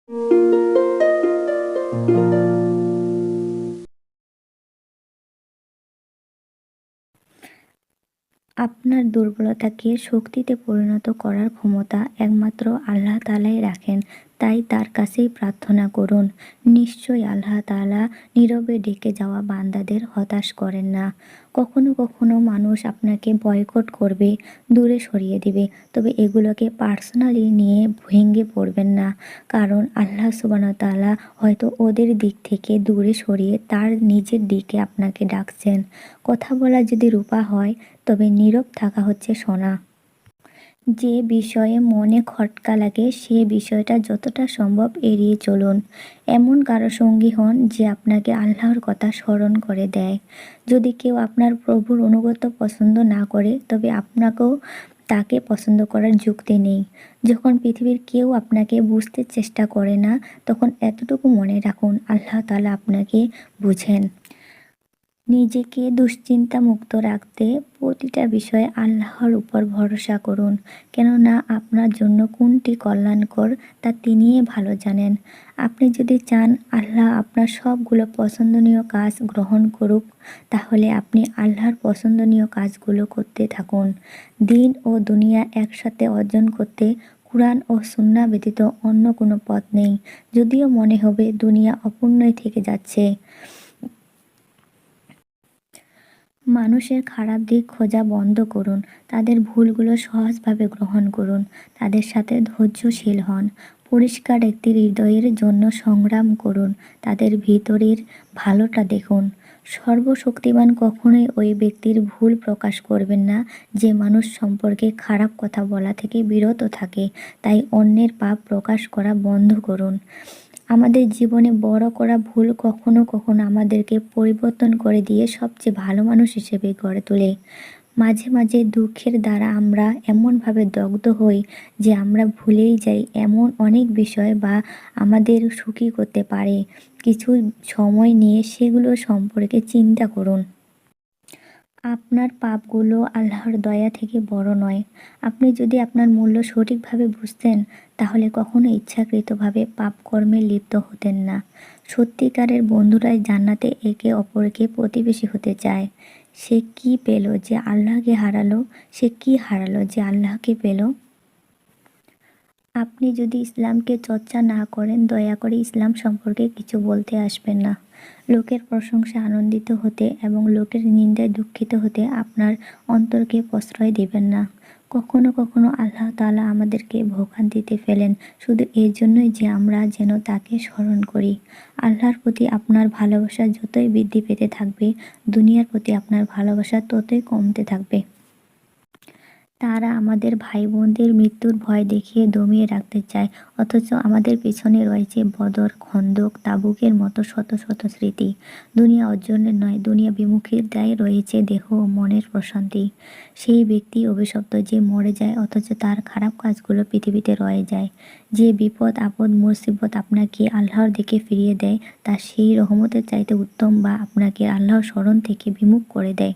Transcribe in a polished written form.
আপনার দুর্বলতাকে শক্তিতে পরিণত করার ক্ষমতা একমাত্র আল্লাহ তাআলাই রাখেন। তাই তার কাছেই প্রার্থনা করুন। নিশ্চয়ই আল্লাহ তাআলা নীরবে ডেকে যাওয়া বান্দাদের হতাশ করেন না। কখনো কখনো মানুষ আপনাকে বয়কট করবে, দূরে সরিয়ে দিবে। তবে এগুলোকে পার্সোনালি নিয়ে ভেঙে পড়বেন না। কারণ আল্লাহ সুবহানাহু ওয়া তাআলা হয়তো ওদের দিক থেকে দূরে সরিয়ে তার নিজের দিকে আপনাকে ডাকছেন। কথা বলা যদি রূপা হয়, তবে নীরব থাকা হচ্ছে সোনা। যে বিষয়ে মনে খটকা লাগে সে বিষয়টা যতটা সম্ভব এড়িয়ে চলুন। এমন কারো সঙ্গী হন যে আপনাকে আল্লাহর কথা স্মরণ করে দেয়। যদি কেউ আপনার প্রভুর অনুগত পছন্দ না করে, তবে আপনাকেও তাকে পছন্দ করার যুক্তি নেই। যখন পৃথিবীর কেউ আপনাকে বুঝতে চেষ্টা করে না, তখন এতটুকু মনে রাখুন, আল্লাহ তাআলা আপনাকে বুঝেন। নিজেকে দুশ্চিন্তা মুক্ত রাখতে প্রতিটা বিষয়ে আল্লাহর উপর ভরসা করুন। কেননা আপনার জন্য কোনটি কল্যাণকর তা তিনিই ভালো জানেন। আপনি যদি চান আল্লাহ আপনার সবগুলো পছন্দনীয় কাজ গ্রহণ করুক, তাহলে আপনি আল্লাহর পছন্দনীয় কাজগুলো করতে থাকুন। দিন ও দুনিয়া একসাথে অর্জন করতে কুরআন ও সুন্নাহ ব্যতীত অন্য কোনো পথ নেই। যদিও মনে হবে দুনিয়া অপূর্ণই থেকে যাচ্ছে। মানুষের খারাপ দিক খোঁজা বন্ধ করুন। তাদের ভুলগুলো সহজভাবে গ্রহণ করুন। তাদের সাথে ধৈর্যশীল হন। পরিষ্কার একটি হৃদয়ের জন্য সংগ্রাম করুন। তাদের ভিতরের ভালোটা দেখুন। সর্বশক্তিমান কখনোই ওই ব্যক্তির ভুল প্রকাশ করবেন না যে মানুষ সম্পর্কে খারাপ কথা বলা থেকে বিরত থাকে। তাই অন্যের পাপ প্রকাশ করা বন্ধ করুন। আমাদের জীবনে বড় করা ভুল কখনো কখনো আমাদেরকে পরিবর্তন করে দিয়ে সবচেয়ে ভালো মানুষ হিসেবে গড়ে তোলে। মাঝে মাঝে দুঃখের দ্বারা আমরা এমনভাবে দগ্ধ হই যে আমরা ভুলেই যাই এমন অনেক বিষয় বা আমাদের সুখী করতে পারে। কিছু সময় নিয়ে সেগুলো সম্পর্কে চিন্তা করুন। আপনার পাপগুলো আল্লাহর দয়া থেকে বড় নয়। আপনি যদি আপনার মূল্য সঠিকভাবে বুঝতেন, তাহলে কখনো ইচ্ছাকৃতভাবে পাপকর্মে লিপ্ত হতেন না। সত্যিকারের বন্ধুরাই জান্নাতে একে অপরকে প্রতিবেশী হতে চায়। সে কি পেল যে আল্লাহকে হারালো? সে কি হারালো যে আল্লাহকে পেল? আপনি যদি ইসলামকে চর্চা না করেন, দয়া করে ইসলাম সম্পর্কে কিছু বলতে আসবেন না। লোকের প্রশংসায় আনন্দিত হতে এবং লোকের নিন্দায় দুঃখিত হতে আপনার অন্তরকে প্রশ্রয় দিবেন না। কখনো কখনো আল্লাহ তাআলা আমাদেরকে ভোগান্তিতে ফেলেন শুধু এর জন্যই যে আমরা যেন তাকে স্মরণ করি। আল্লাহর প্রতি আপনার ভালোবাসা যতই বৃদ্ধি পেতে থাকবে, দুনিয়ার প্রতি আপনার ভালোবাসা ততই কমতে থাকবে। তারা আমাদের ভাই-বোনদের মৃত্যুর ভয় দেখিয়ে দমিয়ে রাখতে চায়, অথচ আমাদের পেছনে রয়েছে বদর, খন্দক, তাবুকের মতো শত শত স্মৃতি। দুনিয়া অর্জনের নয়, দুনিয়া বিমুখীতায় রয়েছে দেহ ও মনের প্রশান্তি। সেই ব্যক্তি অভিশপ্ত যে মরে যায় অথচ তার খারাপ কাজগুলো পৃথিবীতে রয়ে যায়। যে বিপদ আপদ মুসিবত আপনাকে আল্লাহর দিকে ফিরিয়ে দেয়, তা সেই রহমতের চাইতে উত্তম বা আপনাকে আল্লাহর স্মরণ থেকে বিমুখ করে দেয়।